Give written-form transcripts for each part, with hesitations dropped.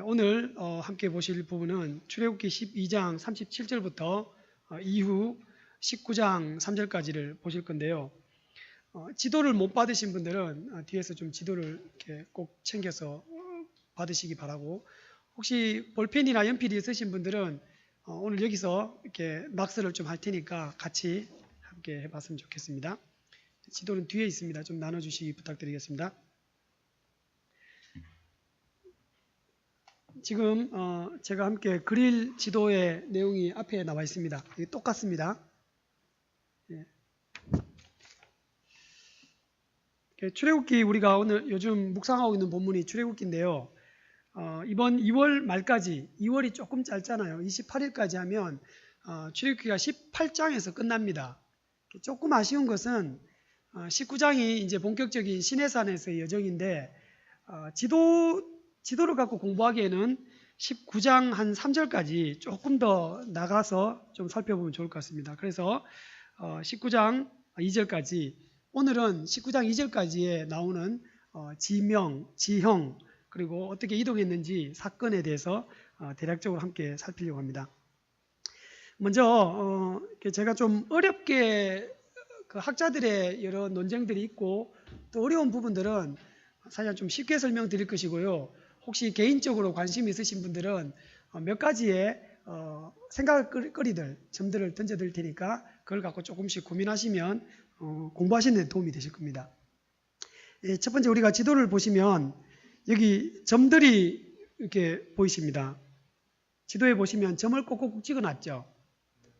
오늘 함께 보실 부분은 출애굽기 12장 37절부터 이후 19장 3절까지를 보실 건데요. 지도를 못 받으신 분들은 뒤에서 좀 지도를 이렇게 꼭 챙겨서 받으시기 바라고, 혹시 볼펜이나 연필이 있으신 분들은 오늘 여기서 이렇게 낙서를 좀 할 테니까 같이 함께 해봤으면 좋겠습니다. 지도는 뒤에 있습니다. 좀 나눠주시기 부탁드리겠습니다. 지금 제가 함께 그릴 지도의 내용이 앞에 나와 있습니다. 똑같습니다. 예. 출애굽기, 우리가 오늘 요즘 묵상하고 있는 본문이 출애굽기인데요. 이번 2월 말까지, 2월이 조금 짧잖아요. 28일까지 하면 출애굽기가 18장에서 끝납니다. 조금 아쉬운 것은 19장이 이제 본격적인 시내산에서의 여정인데, 지도를 갖고 공부하기에는 19장 한 3절까지 조금 더 나가서 좀 살펴보면 좋을 것 같습니다. 그래서 19장 2절까지, 오늘은 19장 2절까지에 나오는 지명, 지형, 그리고 어떻게 이동했는지 사건에 대해서 대략적으로 함께 살피려고 합니다. 먼저 제가 좀 어렵게 그 학자들의 여러 논쟁들이 있고 또 어려운 부분들은 사실 좀 쉽게 설명드릴 것이고요. 혹시 개인적으로 관심이 있으신 분들은 몇 가지의 생각거리들, 점들을 던져드릴 테니까 그걸 갖고 조금씩 고민하시면 공부하시는 데 도움이 되실 겁니다. 첫 번째, 우리가 지도를 보시면 여기 점들이 이렇게 보이십니다. 지도에 보시면 점을 꼭꼭 찍어놨죠.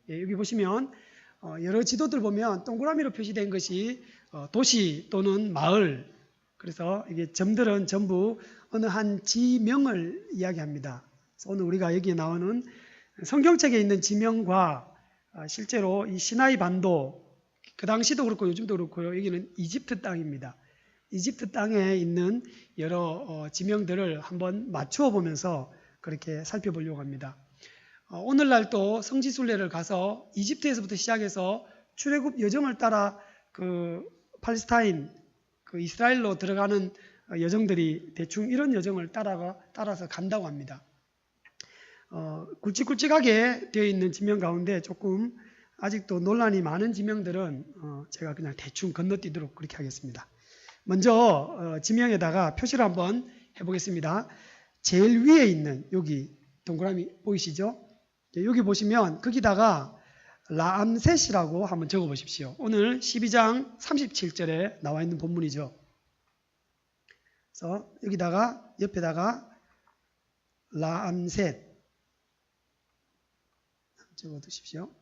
여기 보시면 여러 지도들 보면 동그라미로 표시된 것이 도시 또는 마을, 그래서 이게 점들은 전부 어느 한 지명을 이야기합니다. 그래서 오늘 우리가 여기에 나오는 성경책에 있는 지명과 실제로 이 시나이 반도, 그 당시도 그렇고 요즘도 그렇고요, 여기는 이집트 땅입니다. 이집트 땅에 있는 여러 지명들을 한번 맞추어 보면서 그렇게 살펴보려고 합니다. 오늘날 또 성지순례를 가서 이집트에서부터 시작해서 출애굽 여정을 따라 그 팔레스타인, 그 이스라엘로 들어가는 여정들이 대충 이런 여정을 따라서 간다고 합니다. 굵직굵직하게 되어 있는 지명 가운데 조금 아직도 논란이 많은 지명들은 제가 그냥 대충 건너뛰도록 그렇게 하겠습니다. 먼저 지명에다가 표시를 한번 해보겠습니다. 제일 위에 있는 여기 동그라미 보이시죠? 여기 보시면 거기다가 라암셋이라고 한번 적어 보십시오. 오늘 12장 37절에 나와 있는 본문이죠. 그래서 여기다가 옆에다가 라암셋 적어 두십시오.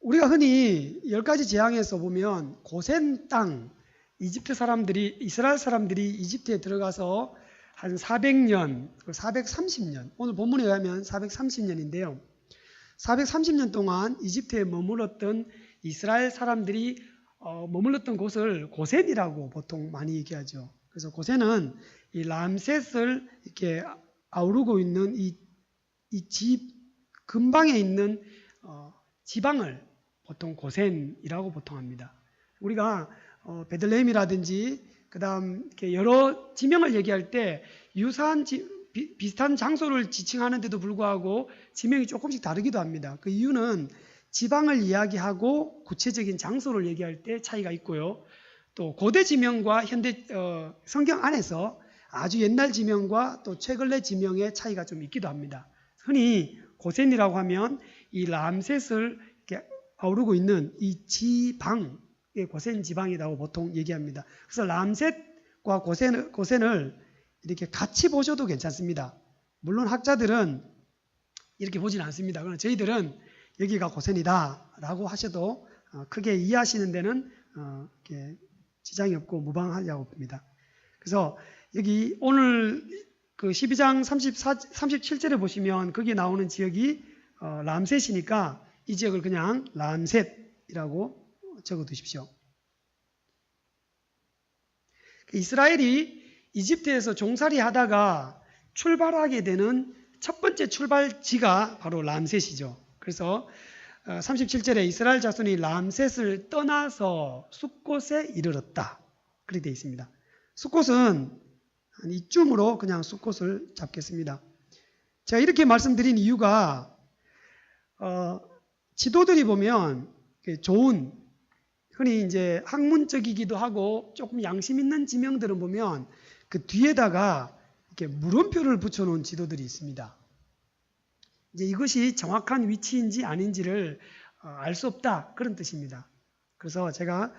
우리가 흔히 10가지 재앙에서 보면 고센 땅, 이집트 사람들이, 이스라엘 사람들이 이집트에 들어가서 한 400년, 430년, 오늘 본문에 의하면 430년인데요. 430년 동안 이집트에 머물렀던 이스라엘 사람들이 머물렀던 곳을 고센이라고 보통 많이 얘기하죠. 그래서 고센은 이 람셋을 이렇게 아우르고 있는 이 집 근방에 있는 지방을 보통 고센이라고 보통 합니다. 우리가 베들레헴이라든지 그다음 여러 지명을 얘기할 때 유사한 비슷한 장소를 지칭하는데도 불구하고 지명이 조금씩 다르기도 합니다. 그 이유는 지방을 이야기하고 구체적인 장소를 얘기할 때 차이가 있고요. 또 고대 지명과 현대 성경 안에서 아주 옛날 지명과 또 최근의 지명의 차이가 좀 있기도 합니다. 흔히 고센이라고 하면 이 람셋을 이렇게 아우르고 있는 이 지방의 고센 지방이라고 보통 얘기합니다. 그래서 람셋과 고센을 이렇게 같이 보셔도 괜찮습니다. 물론 학자들은 이렇게 보진 않습니다. 그러나 저희들은 여기가 고센이다 라고 하셔도 크게 이해하시는 데는 지장이 없고 무방하리라고 봅니다. 그래서 여기 오늘 그 12장 37절에 보시면 거기에 나오는 지역이 람셋이니까 이 지역을 그냥 람셋이라고 적어 두십시오. 이스라엘이 이집트에서 종살이 하다가 출발하게 되는 첫 번째 출발지가 바로 람셋이죠. 그래서 37절에 이스라엘 자손이 람셋을 떠나서 숫곳에 이르렀다, 그렇게 되어 있습니다. 숫곳은 한 이쯤으로 그냥 숫꽃을 잡겠습니다. 제가 이렇게 말씀드린 이유가 지도들이 보면 좋은, 흔히 이제 학문적이기도 하고 조금 양심 있는 지명들은 보면 그 뒤에다가 이렇게 물음표를 붙여놓은 지도들이 있습니다. 이제 이것이 정확한 위치인지 아닌지를 알 수 없다, 그런 뜻입니다. 그래서 제가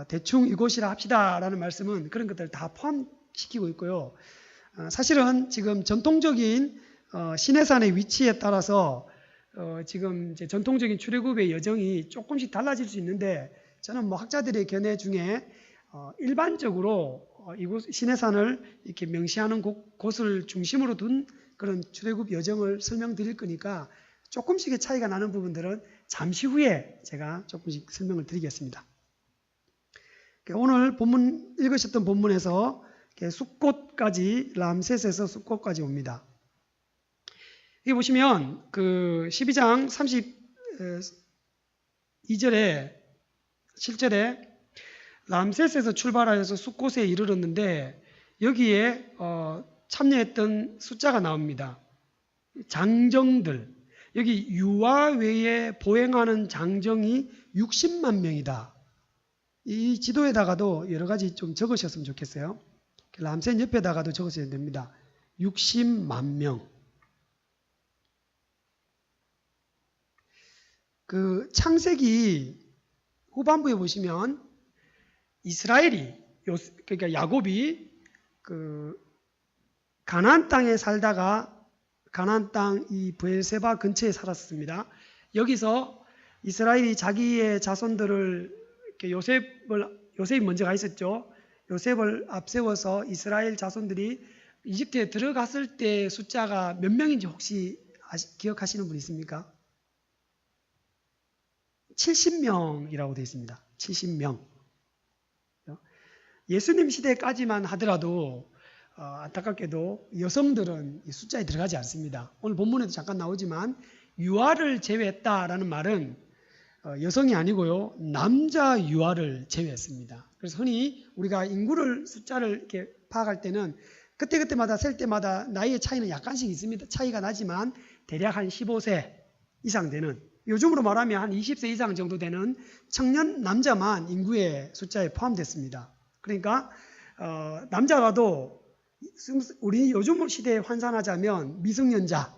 대충 이곳이라 합시다라는 말씀은 그런 것들을 다 포함시키고 있고요. 사실은 지금 전통적인 시내산의 위치에 따라서 지금 이제 전통적인 출애굽의 여정이 조금씩 달라질 수 있는데, 저는 뭐 학자들의 견해 중에 일반적으로 이곳 시내산을 이렇게 명시하는 곳을 중심으로 둔 그런 출애굽 여정을 설명드릴 거니까 조금씩의 차이가 나는 부분들은 잠시 후에 제가 조금씩 설명을 드리겠습니다. 오늘 본문 읽으셨던 본문에서 숫꽃까지, 람셋에서 숫꽃까지 옵니다. 여기 보시면 그 12장 32절에 7절에 람셋에서 출발하여서 숫꽃에 이르렀는데 여기에 참여했던 숫자가 나옵니다. 장정들, 여기 유아 외에 보행하는 장정이 60만 명이다. 이 지도에다가도 여러 가지 좀 적으셨으면 좋겠어요. 람셋 옆에다가도 적으셔야 됩니다. 60만 명. 그 창세기 후반부에 보시면 이스라엘이, 그러니까 야곱이 그 가나안 땅에 살다가 가나안 땅 이 브엘세바 근처에 살았습니다. 여기서 이스라엘이 자기의 자손들을 이렇게 요셉이 먼저 가 있었죠. 요셉을 앞세워서 이스라엘 자손들이 이집트에 들어갔을 때 숫자가 몇 명인지 혹시 기억하시는 분 있습니까? 70명이라고 되어 있습니다. 70명. 예수님 시대까지만 하더라도 안타깝게도 여성들은 이 숫자에 들어가지 않습니다. 오늘 본문에도 잠깐 나오지만 유아를 제외했다라는 말은 여성이 아니고요, 남자 유아를 제외했습니다. 그래서 흔히 우리가 인구를 숫자를 이렇게 파악할 때는 그때마다 셀 때마다 나이의 차이는 약간씩 있습니다. 차이가 나지만 대략 한 15세 이상 되는, 요즘으로 말하면 한 20세 이상 정도 되는 청년 남자만 인구의 숫자에 포함됐습니다. 그러니까 남자라도 우리 요즘 시대에 환산하자면 미성년자,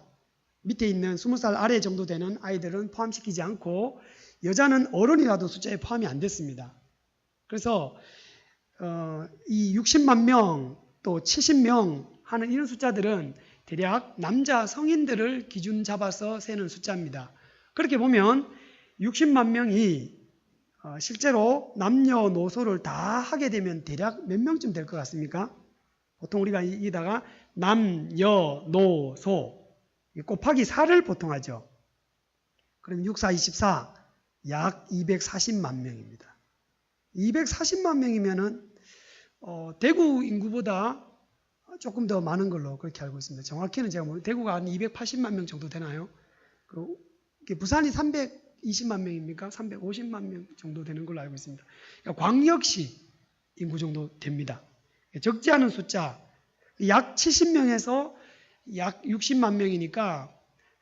밑에 있는 20살 아래 정도 되는 아이들은 포함시키지 않고 여자는 어른이라도 숫자에 포함이 안 됐습니다. 그래서 이 60만 명 또 70명 하는 이런 숫자들은 대략 남자 성인들을 기준 잡아서 세는 숫자입니다. 그렇게 보면 60만 명이 실제로 남녀노소를 다 하게 되면 대략 몇 명쯤 될 것 같습니까? 보통 우리가 여기다가 남녀노소 곱하기 4를 보통 하죠. 그럼 6, 4, 24, 약 240만 명입니다. 240만 명이면은 대구 인구보다 조금 더 많은 걸로 그렇게 알고 있습니다. 정확히는 제가 대구가 한 280만 명 정도 되나요? 부산이 320만 명입니까? 350만 명 정도 되는 걸로 알고 있습니다. 그러니까 광역시 인구 정도 됩니다. 적지 않은 숫자, 약 70명에서 약 60만 명이니까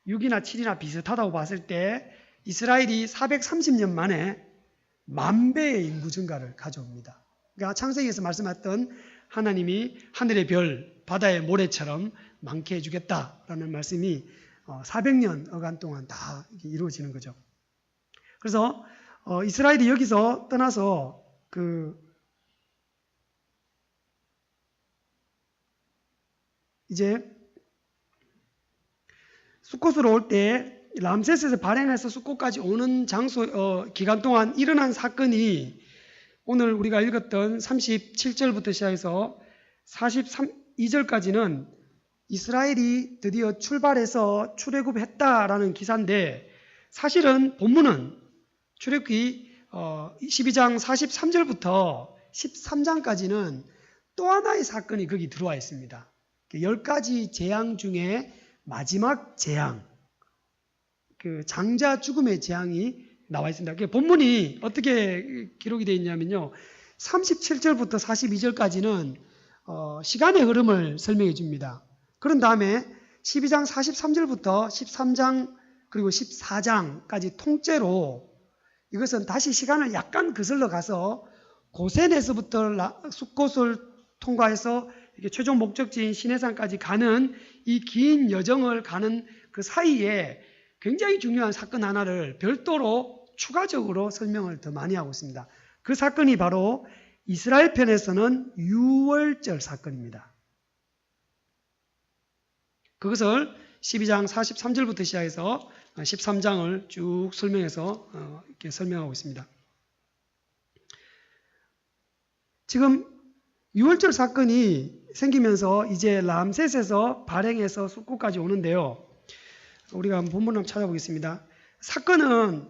6이나 7이나 비슷하다고 봤을 때 이스라엘이 430년 만에 10,000배의 인구 증가를 가져옵니다. 그러니까 창세기에서 말씀했던 하나님이 하늘의 별, 바다의 모래처럼 많게 해주겠다라는 말씀이 400년 어간 동안 다 이루어지는 거죠. 그래서 이스라엘이 여기서 떠나서 이제 숫꽃으로 올 때 람셋에서 발행해서 숫꽃까지 오는 기간 동안 일어난 사건이 오늘 우리가 읽었던 37절부터 시작해서 42절까지는 이스라엘이 드디어 출발해서 출애굽했다라는 기사인데, 사실은 본문은 출애굽기 12장 43절부터 13장까지는 또 하나의 사건이 거기 들어와 있습니다. 10가지 재앙 중에 마지막 재앙, 그 장자 죽음의 재앙이 나와 있습니다. 본문이 어떻게 기록이 되어 있냐면요, 37절부터 42절까지는 시간의 흐름을 설명해 줍니다. 그런 다음에 12장 43절부터 13장 그리고 14장까지 통째로 이것은 다시 시간을 약간 거슬러 가서 고센에서부터 숫곳을 통과해서 이렇게 최종 목적지인 시내산까지 가는 이 긴 여정을 가는 그 사이에 굉장히 중요한 사건 하나를 별도로 추가적으로 설명을 더 많이 하고 있습니다. 그 사건이 바로 이스라엘 편에서는 유월절 사건입니다. 그것을 12장 43절부터 시작해서 13장을 쭉 설명해서 이렇게 설명하고 있습니다. 지금 유월절 사건이 생기면서 이제 람셋에서 발행해서 숫곳까지 오는데요. 우리가 본문을 찾아보겠습니다. 사건은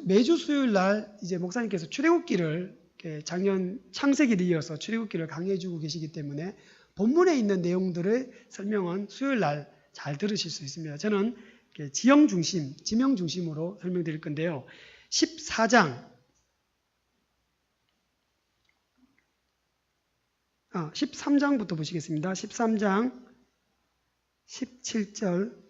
매주 수요일 날 이제 목사님께서 출애굽기를 작년 창세기를 이어서 출애굽기를 강의해 주고 계시기 때문에 본문에 있는 내용들의 설명은 수요일 날 잘 들으실 수 있습니다. 저는 지명 중심으로 설명드릴 건데요. 13장부터 보시겠습니다. 13장 17절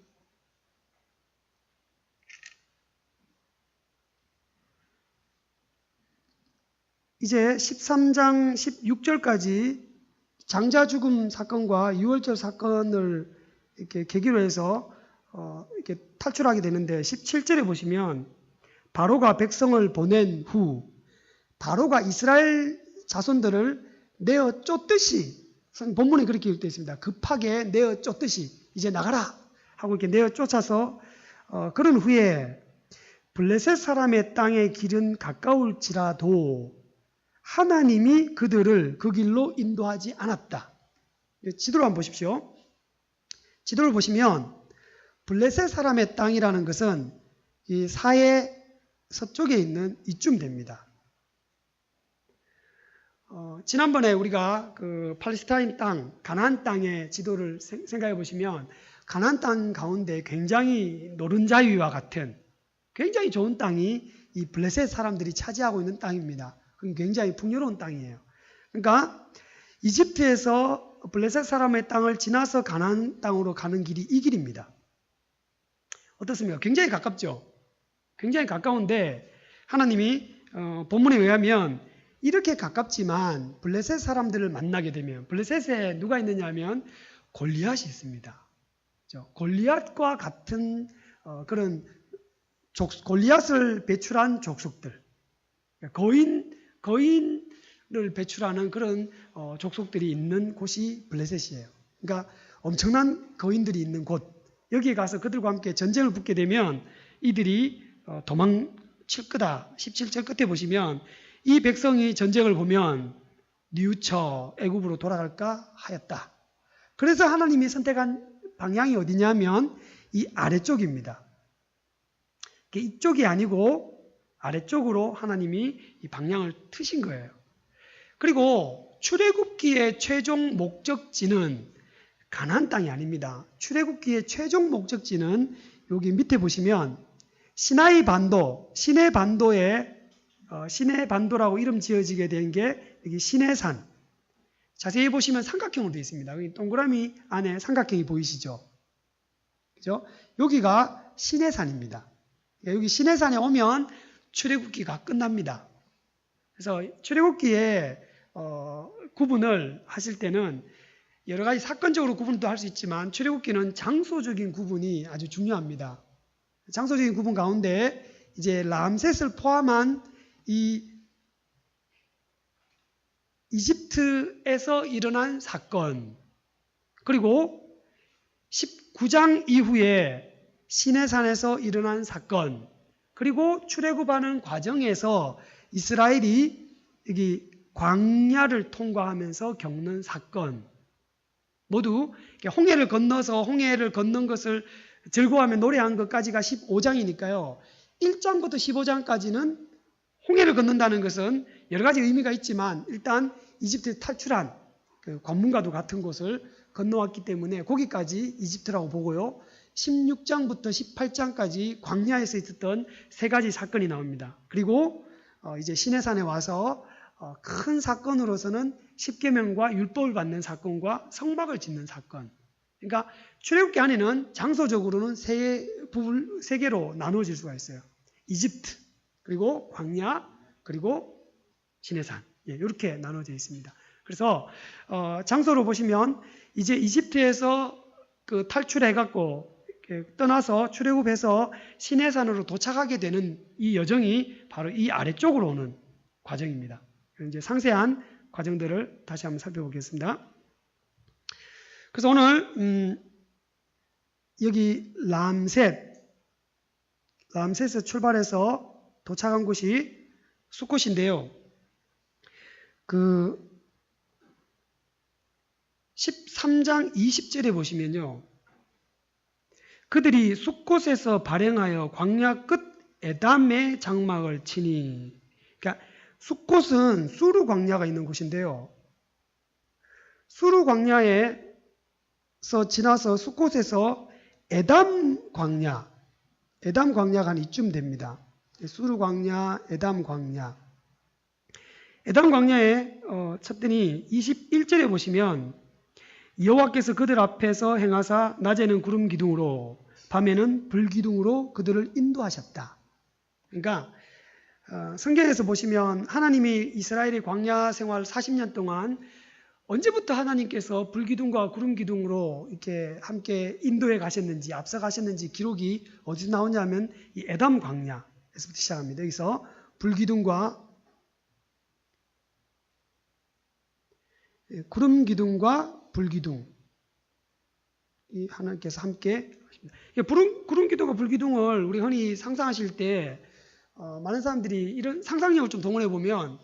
이제 13장 16절까지 장자 죽음 사건과 유월절 사건을 이렇게 계기로 해서 이렇게 탈출하게 되는데 17절에 보시면 바로가 백성을 보낸 후 바로가 이스라엘 자손들을 내어 쫓듯이 본문에 그렇게 기록되어 있습니다. 급하게 내어 쫓듯이 이제 나가라 하고 이렇게 내어 쫓아서 그런 후에 블레셋 사람의 땅의 길은 가까울지라도 하나님이 그들을 그 길로 인도하지 않았다. 지도를 한번 보십시오. 지도를 보시면 블레셋 사람의 땅이라는 것은 이 사해 서쪽에 있는 이쯤 됩니다. 지난번에 우리가 그 팔레스타인 땅, 가나안 땅의 지도를 생각해 보시면 가나안 땅 가운데 굉장히 노른자위와 같은 굉장히 좋은 땅이 이 블레셋 사람들이 차지하고 있는 땅입니다. 굉장히 풍요로운 땅이에요. 그러니까 이집트에서 블레셋 사람의 땅을 지나서 가나안 땅으로 가는 길이 이 길입니다. 어떻습니까? 굉장히 가깝죠? 굉장히 가까운데 하나님이 본문에 의하면 이렇게 가깝지만 블레셋 사람들을 만나게 되면 블레셋에 누가 있느냐 하면 골리앗이 있습니다. 골리앗과 같은 그런 골리앗을 배출한 족속들, 거인을 배출하는 그런 족속들이 있는 곳이 블레셋이에요. 그러니까 엄청난 거인들이 있는 곳, 여기에 가서 그들과 함께 전쟁을 붙게 되면 이들이 도망칠 거다. 17절 끝에 보시면 이 백성이 전쟁을 보면 뉘우쳐 애굽으로 돌아갈까 하였다. 그래서 하나님이 선택한 방향이 어디냐면 이 아래쪽입니다. 이쪽이 아니고 아래쪽으로 하나님이 이 방향을 트신 거예요. 그리고 출애굽기의 최종 목적지는 가나안 땅이 아닙니다. 출애굽기의 최종 목적지는 여기 밑에 보시면 시나이 반도, 시내 반도라고 이름 지어지게 된 게 여기 시내산. 자세히 보시면 삼각형으로 되어 있습니다. 여기 동그라미 안에 삼각형이 보이시죠? 그죠? 여기가 시내산입니다. 여기 시내산에 오면 출애굽기가 끝납니다. 그래서 출애굽기에 구분을 하실 때는 여러 가지 사건적으로 구분도 할 수 있지만 출애굽기는 장소적인 구분이 아주 중요합니다. 장소적인 구분 가운데 이제 람셋을 포함한 이 이집트에서 일어난 사건, 그리고 19장 이후에 시내산에서 일어난 사건, 그리고 출애굽하는 과정에서 이스라엘이 여기 광야를 통과하면서 겪는 사건, 모두 홍해를 건너서 홍해를 건넌 것을 즐거워하며 노래한 것까지가 15장이니까요. 1장부터 15장까지는 홍해를 건넌다는 것은 여러 가지 의미가 있지만 일단 이집트에 탈출한 그 관문과도 같은 곳을 건너왔기 때문에 거기까지 이집트라고 보고요. 16장부터 18장까지 광야에서 있었던 세 가지 사건이 나옵니다. 그리고 이제 시내산에 와서 큰 사건으로서는 십계명과 율법을 받는 사건과 성막을 짓는 사건. 그러니까 출애굽기 안에는 장소적으로는 세 개로 나누어질 수가 있어요. 이집트, 그리고 광야, 그리고 시내산. 이렇게 나눠져 있습니다. 그래서 장소로 보시면 이제 이집트에서 그 탈출해갖고 떠나서 출애굽해서 시내산으로 도착하게 되는 이 여정이 바로 이 아래쪽으로 오는 과정입니다. 이제 상세한 과정들을 다시 한번 살펴보겠습니다. 그래서 오늘 여기 람셋에서 출발해서 도착한 곳이 숫곳인데요. 그 13장 20절에 보시면요. 그들이 숫곳에서 발행하여 광야 끝 에담의 장막을 치니. 그러니까 숫곳은 수르 광야가 있는 곳인데요. 수르 광야에서 지나서 숫곳에서 에담 광야가 한 이쯤 됩니다. 수르 광야, 에담 광야. 에담 광야에 쳤더니 21절에 보시면 여호와께서 그들 앞에서 행하사 낮에는 구름 기둥으로 밤에는 불 기둥으로 그들을 인도하셨다. 그러니까 성경에서 보시면 하나님이 이스라엘의 광야 생활 40년 동안 언제부터 하나님께서 불 기둥과 구름 기둥으로 이렇게 함께 인도해 가셨는지 앞서 가셨는지 기록이 어디서 나오냐면 이 에담 광야에서부터 시작합니다. 여기서 불 기둥과 구름 기둥과 불기둥 이 하나님께서 함께 하십니다. 구름 기둥과 불기둥을 우리 흔히 상상하실 때 많은 사람들이 이런 상상력을 좀 동원해 보면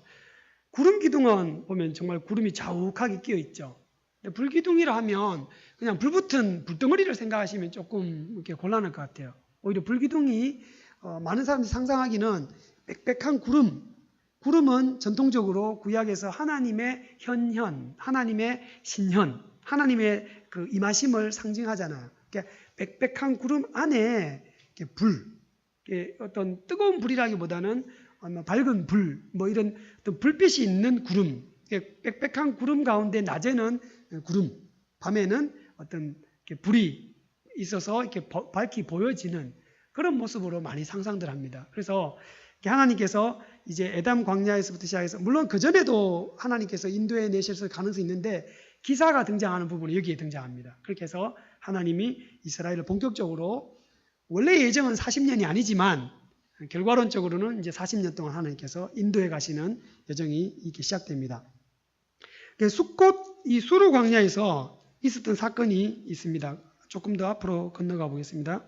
구름 기둥은 보면 정말 구름이 자욱하게 끼어 있죠. 불기둥이라 하면 그냥 불붙은 불덩어리를 생각하시면 조금 이렇게 곤란할 것 같아요. 오히려 불기둥이 많은 사람들이 상상하기는 빽빽한 구름은 전통적으로 구약에서 하나님의 현현, 하나님의 신현, 하나님의 그 임하심을 상징하잖아요. 그러니까 빽빽한 구름 안에 불, 어떤 뜨거운 불이라기보다는 밝은 불, 뭐 이런 어떤 불빛이 있는 구름, 빽빽한 구름 가운데 낮에는 구름, 밤에는 어떤 불이 있어서 이렇게 밝게 보여지는 그런 모습으로 많이 상상들 합니다. 그래서 하나님께서 이제 에담 광야에서부터 시작해서 물론 그 전에도 하나님께서 인도해 내셨을 가능성이 있는데 기사가 등장하는 부분이 여기에 등장합니다. 그렇게 해서 하나님이 이스라엘을 본격적으로 원래 예정은 40년이 아니지만 결과론적으로는 이제 40년 동안 하나님께서 인도해 가시는 여정이 이렇게 시작됩니다. 숫곳 이 수르 광야에서 있었던 사건이 있습니다. 조금 더 앞으로 건너가 보겠습니다.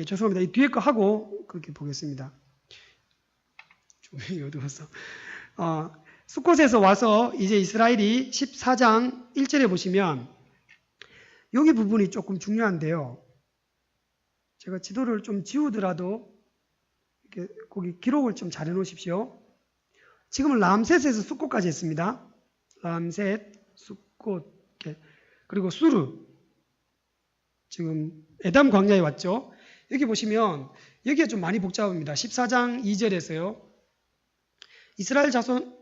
죄송합니다. 이 뒤에 거 하고 그렇게 보겠습니다. 좀 어두워서. 숫곳에서 와서 이제 이스라엘이 14장 1절에 보시면 여기 부분이 조금 중요한데요. 제가 지도를 좀 지우더라도 이렇게 거기 기록을 좀 잘 해놓으십시오. 지금은 람셋에서 숫곳까지 했습니다. 람셋, 숫곳, 그리고 수르. 지금 에담 광야에 왔죠. 여기 보시면 여기가 좀 많이 복잡합니다. 14장 2절에서요.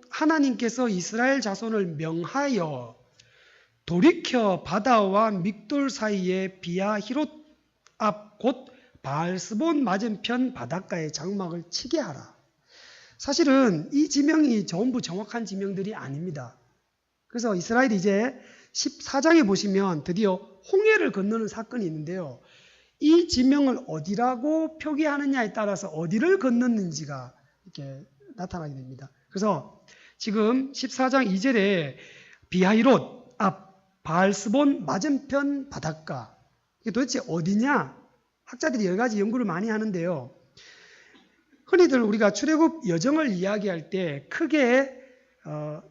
하나님께서 이스라엘 자손을 명하여 돌이켜 바다와 믹돌 사이에 비아히롯 앞 곧 바알스본 맞은편 바닷가에 장막을 치게 하라. 사실은 이 지명이 전부 정확한 지명들이 아닙니다. 그래서 이스라엘이 이제 14장에 보시면 드디어 홍해를 건너는 사건이 있는데요. 이 지명을 어디라고 표기하느냐에 따라서 어디를 건넜는지가 이렇게 나타나게 됩니다. 그래서 지금 14장 2절에 비하이롯 앞 바알스본 맞은편 바닷가, 이게 도대체 어디냐? 학자들이 여러 가지 연구를 많이 하는데요. 흔히들 우리가 출애굽 여정을 이야기할 때 크게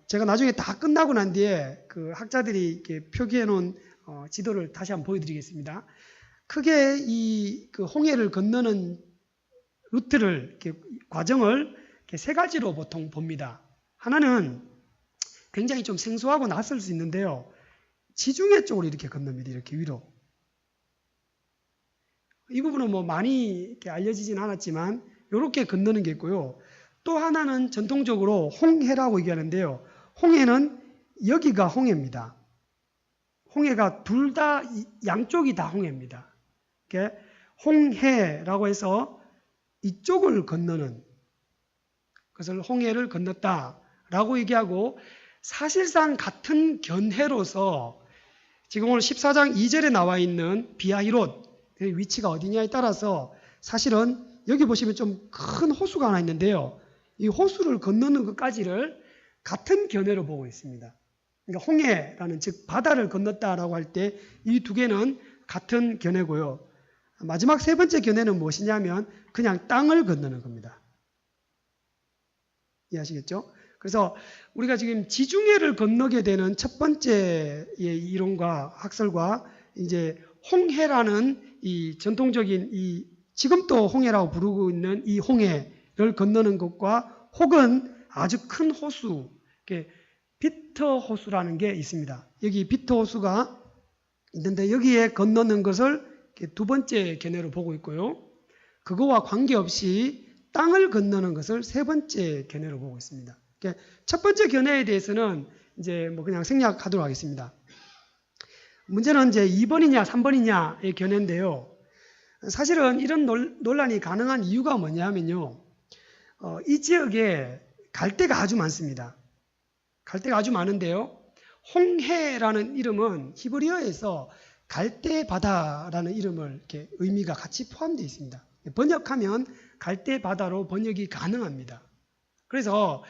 제가 나중에 다 끝나고 난 뒤에 그 학자들이 이렇게 표기해 놓은 지도를 다시 한번 보여드리겠습니다. 크게 이 그 홍해를 건너는 루트를, 이렇게 과정을 이렇게 세 가지로 보통 봅니다. 하나는 굉장히 좀 생소하고 낯설 수 있는데요. 지중해 쪽으로 이렇게 건넙니다. 이렇게 위로. 이 부분은 뭐 많이 이렇게 알려지진 않았지만 이렇게 건너는 게 있고요. 또 하나는 전통적으로 홍해라고 얘기하는데요. 홍해는 여기가 홍해입니다. 홍해가 둘 다 양쪽이 다 홍해입니다. 이렇게 홍해라고 해서 이쪽을 건너는 그것을 홍해를 건넜다라고 얘기하고 사실상 같은 견해로서 지금 오늘 14장 2절에 나와 있는 비하히롯 위치가 어디냐에 따라서 사실은 여기 보시면 좀 큰 호수가 하나 있는데요. 이 호수를 건너는 것까지를 같은 견해로 보고 있습니다. 그러니까 홍해라는 즉 바다를 건넜다라고 할 때 이 두 개는 같은 견해고요. 마지막 세 번째 견해는 무엇이냐면 그냥 땅을 건너는 겁니다. 이해하시겠죠? 그래서 우리가 지금 지중해를 건너게 되는 첫 번째 이론과 학설과 이제 홍해라는 이 전통적인 이 지금도 홍해라고 부르고 있는 이 홍해를 건너는 것과 혹은 아주 큰 호수, 비터 호수라는 게 있습니다. 여기 비터 호수가 있는데 여기에 건너는 것을 두 번째 견해로 보고 있고요. 그거와 관계없이 땅을 건너는 것을 세 번째 견해로 보고 있습니다. 첫 번째 견해에 대해서는 이제 뭐 그냥 생략하도록 하겠습니다. 문제는 이제 2번이냐 3번이냐의 견해인데요. 사실은 이런 논란이 가능한 이유가 뭐냐면요. 이 지역에 갈대가 아주 많습니다. 갈대가 아주 많은데요. 홍해라는 이름은 히브리어에서 갈대 바다라는 이름을 이렇게 의미가 같이 포함되어 있습니다. 번역하면 갈대 바다로 번역이 가능합니다. 그래서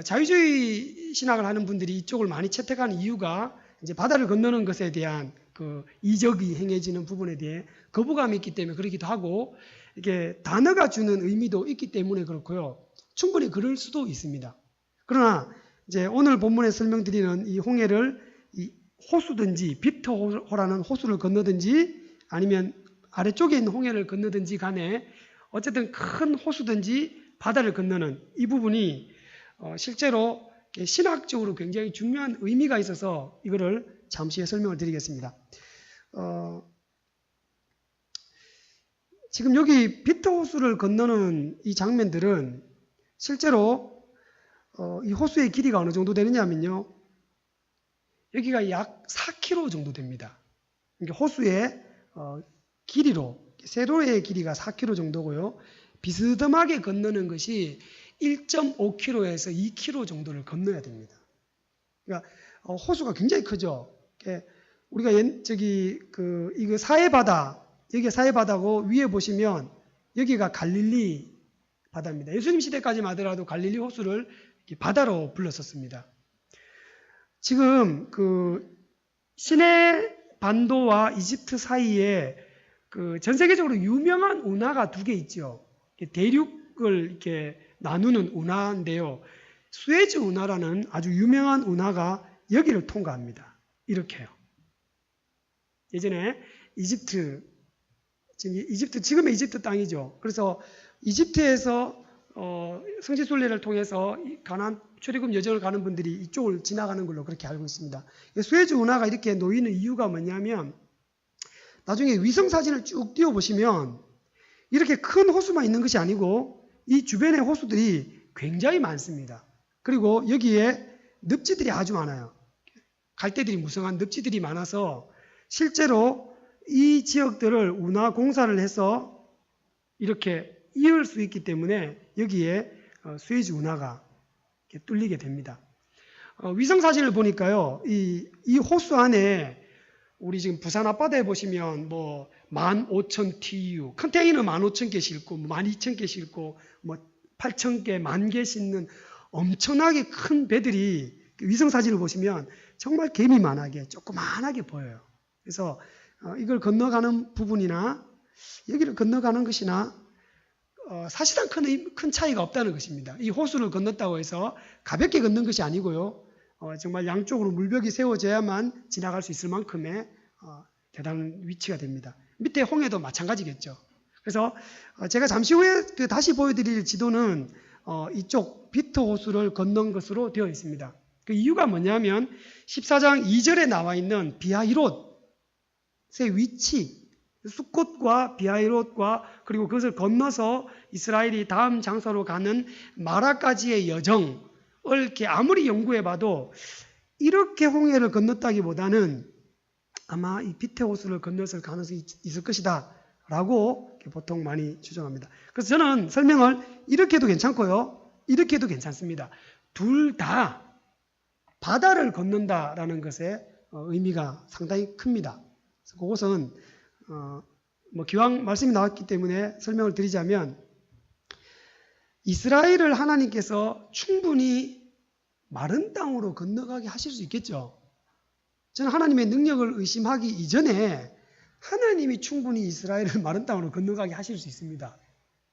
자유주의 신학을 하는 분들이 이쪽을 많이 채택하는 이유가 이제 바다를 건너는 것에 대한 그 이적이 행해지는 부분에 대해 거부감이 있기 때문에 그렇기도 하고 이게 단어가 주는 의미도 있기 때문에 그렇고요. 충분히 그럴 수도 있습니다. 그러나 이제 오늘 본문에 설명드리는 이 홍해를 이 호수든지 비터호라는 호수를 건너든지 아니면 아래쪽에 있는 홍해를 건너든지 간에 어쨌든 큰 호수든지 바다를 건너는 이 부분이 실제로 신학적으로 굉장히 중요한 의미가 있어서 이거를 잠시 후에 설명을 드리겠습니다. 지금 여기 비터 호수를 건너는 이 장면들은 실제로 이 호수의 길이가 어느 정도 되느냐면요. 여기가 약 4km 정도 됩니다. 그러니까 호수의 길이로 세로의 길이가 4km 정도고요. 비스듬하게 건너는 것이 1.5km에서 2km 정도를 건너야 됩니다. 그러니까 호수가 굉장히 크죠. 우리가 이거 사해바다, 여기 사해바다고 위에 보시면 여기가 갈릴리 바다입니다. 예수님 시대까지만 하더라도 갈릴리 호수를 바다로 불렀었습니다. 지금 그 시내 반도와 이집트 사이에 그 전 세계적으로 유명한 운하가 두 개 있죠. 대륙을 이렇게 나누는 운하인데요. 수에즈 운하라는 아주 유명한 운하가 여기를 통과합니다. 이렇게요. 예전에 지금의 이집트 땅이죠. 그래서 이집트에서 성지순례를 통해서 가나안 출애굽 여정을 가는 분들이 이쪽을 지나가는 걸로 그렇게 알고 있습니다. 수에즈 운하가 이렇게 놓이는 이유가 뭐냐면 나중에 위성 사진을 쭉 띄워보시면 이렇게 큰 호수만 있는 것이 아니고 이 주변의 호수들이 굉장히 많습니다. 그리고 여기에 늪지들이 아주 많아요. 갈대들이 무성한 늪지들이 많아서 실제로 이 지역들을 운하 공사를 해서 이렇게 이을 수 있기 때문에 여기에 수에즈 운하가 뚫리게 됩니다. 위성 사진을 보니까요, 이 호수 안에 우리 지금 부산 앞바다에 보시면 뭐 15,000 TU 컨테이너 15,000개 싣고 12,000개 싣고 뭐 8,000개, 10,000개 싣는 엄청나게 큰 배들이 위성 사진을 보시면 정말 개미만하게 조그만하게 보여요. 그래서 이걸 건너가는 부분이나 여기를 건너가는 것이나 사실상 큰 차이가 없다는 것입니다. 이 호수를 건넜다고 해서 가볍게 건넌 것이 아니고요. 정말 양쪽으로 물벽이 세워져야만 지나갈 수 있을 만큼의 대단한 위치가 됩니다. 밑에 홍해도 마찬가지겠죠. 그래서 제가 잠시 후에 다시 보여드릴 지도는 이쪽 비트 호수를 건넌 것으로 되어 있습니다. 그 이유가 뭐냐면 14장 2절에 나와 있는 비하이롯의 위치, 숫곳과 비하이롯과 그리고 그것을 건너서 이스라엘이 다음 장소로 가는 마라까지의 여정을 이렇게 아무리 연구해봐도 이렇게 홍해를 건넜다기보다는 아마 이 비트 호수를 건넜을 가능성이 있을 것이다 라고 보통 많이 추정합니다. 그래서 저는 설명을 이렇게 해도 괜찮고요, 이렇게 해도 괜찮습니다. 둘 다 바다를 건넌다라는 것의 의미가 상당히 큽니다. 그래서 그것은 기왕 말씀이 나왔기 때문에 설명을 드리자면, 이스라엘을 하나님께서 충분히 마른 땅으로 건너가게 하실 수 있겠죠. 저는 하나님의 능력을 의심하기 이전에 하나님이 충분히 이스라엘을 마른 땅으로 건너가게 하실 수 있습니다.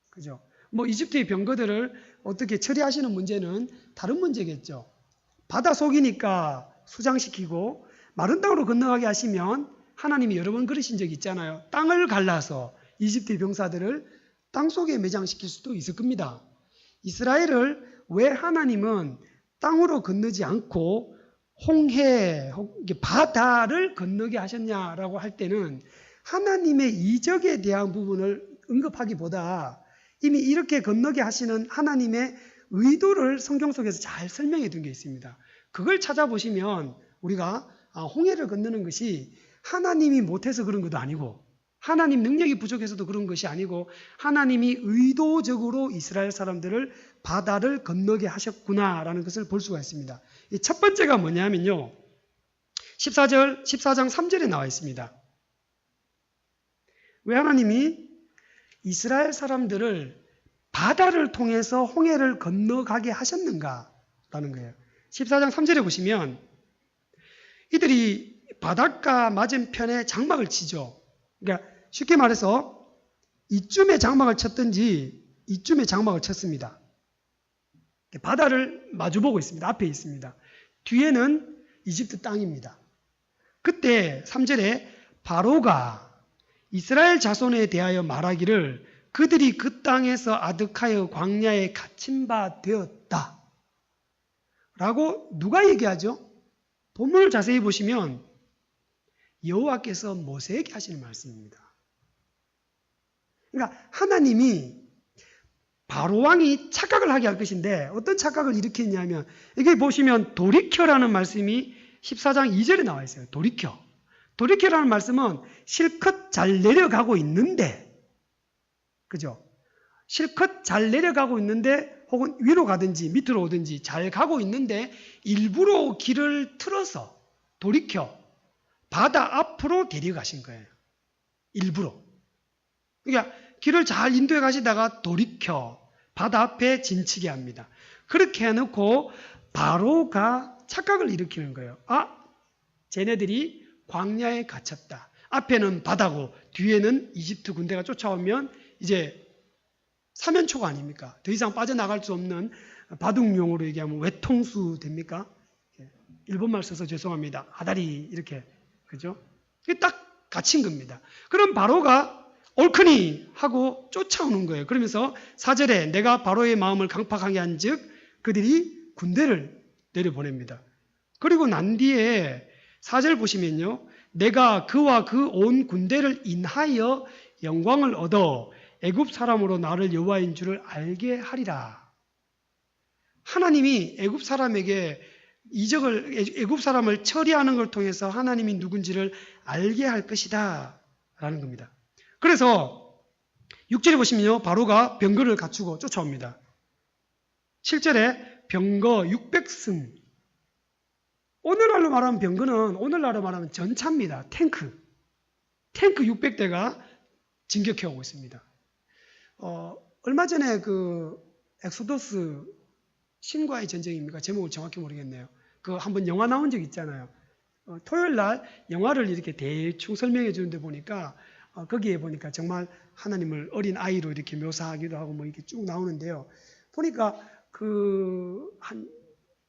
그죠? 이집트의 병거들을 어떻게 처리하시는 문제는 다른 문제겠죠. 바다 속이니까 수장시키고 마른 땅으로 건너가게 하시면 하나님이 여러 번 그러신 적이 있잖아요. 땅을 갈라서 이집트의 병사들을 땅 속에 매장시킬 수도 있을 겁니다. 이스라엘을 왜 하나님은 땅으로 건너지 않고 홍해, 바다를 건너게 하셨냐라고 할 때는 하나님의 이적에 대한 부분을 언급하기보다 이미 이렇게 건너게 하시는 하나님의 의도를 성경 속에서 잘 설명해 둔 게 있습니다. 그걸 찾아보시면 우리가 홍해를 건너는 것이 하나님이 못해서 그런 것도 아니고, 하나님 능력이 부족해서도 그런 것이 아니고, 하나님이 의도적으로 이스라엘 사람들을 바다를 건너게 하셨구나라는 것을 볼 수가 있습니다. 이 첫 번째가 뭐냐면요, 14장 3절에 나와 있습니다. 왜 하나님이 이스라엘 사람들을 바다를 통해서 홍해를 건너가게 하셨는가라는 거예요. 14장 3절에 보시면 이들이 바닷가 맞은편에 장막을 치죠. 그러니까 쉽게 말해서 이쯤에 장막을 쳤든지 이쯤에 장막을 쳤습니다. 바다를 마주보고 있습니다. 앞에 있습니다. 뒤에는 이집트 땅입니다. 그때 3절에 바로가 이스라엘 자손에 대하여 말하기를 그들이 그 땅에서 아득하여 광야에 갇힌 바 되었다 라고 누가 얘기하죠? 본문을 자세히 보시면 여호와께서 모세에게 하시는 말씀입니다. 그러니까 하나님이 바로왕이 착각을 하게 할 것인데, 어떤 착각을 일으켰냐면, 여기 보시면 돌이켜라는 말씀이 14장 2절에 나와 있어요. 돌이켜라는 말씀은 실컷 잘 내려가고 있는데, 그죠? 실컷 잘 내려가고 있는데, 혹은 위로 가든지 밑으로 오든지 잘 가고 있는데 일부러 길을 틀어서 돌이켜 바다 앞으로 데려가신 거예요. 일부러. 그러니까 길을 잘 인도해 가시다가 돌이켜 바다 앞에 진치게 합니다. 그렇게 해놓고 바로가 착각을 일으키는 거예요. 쟤네들이 광야에 갇혔다. 앞에는 바다고 뒤에는 이집트 군대가 쫓아오면 이제 사면초가 아닙니까? 더 이상 빠져나갈 수 없는, 바둑용어로 얘기하면 외통수 됩니까? 일본말 써서 죄송합니다. 아다리 이렇게, 그죠? 딱 갇힌 겁니다. 그럼 바로가 옳거니 하고 쫓아오는 거예요. 그러면서 4절에 내가 바로의 마음을 강팍하게 한 즉 그들이 군대를 내려보냅니다. 그리고 난 뒤에 4절 보시면요, 내가 그와 그 온 군대를 인하여 영광을 얻어 애굽 사람으로 나를 여호와인 줄을 알게 하리라. 하나님이 애굽 사람에게 애굽 사람을 처리하는 걸 통해서 하나님이 누군지를 알게 할 것이다 라는 겁니다. 그래서 6절에 보시면요, 바로가 병거를 갖추고 쫓아옵니다. 7절에 병거 600승. 오늘날로 말하면 병거는, 오늘날로 말하면 전차입니다. 탱크 600대가 진격해 오고 있습니다. 얼마 전에 그 엑소더스 신과의 전쟁입니까? 제목을 정확히 모르겠네요. 그 한번 영화 나온 적 있잖아요. 토요일 날 영화를 이렇게 대충 설명해 주는데 보니까 거기에 보니까 정말 하나님을 어린 아이로 이렇게 묘사하기도 하고 뭐 이렇게 쭉 나오는데요. 보니까 그 한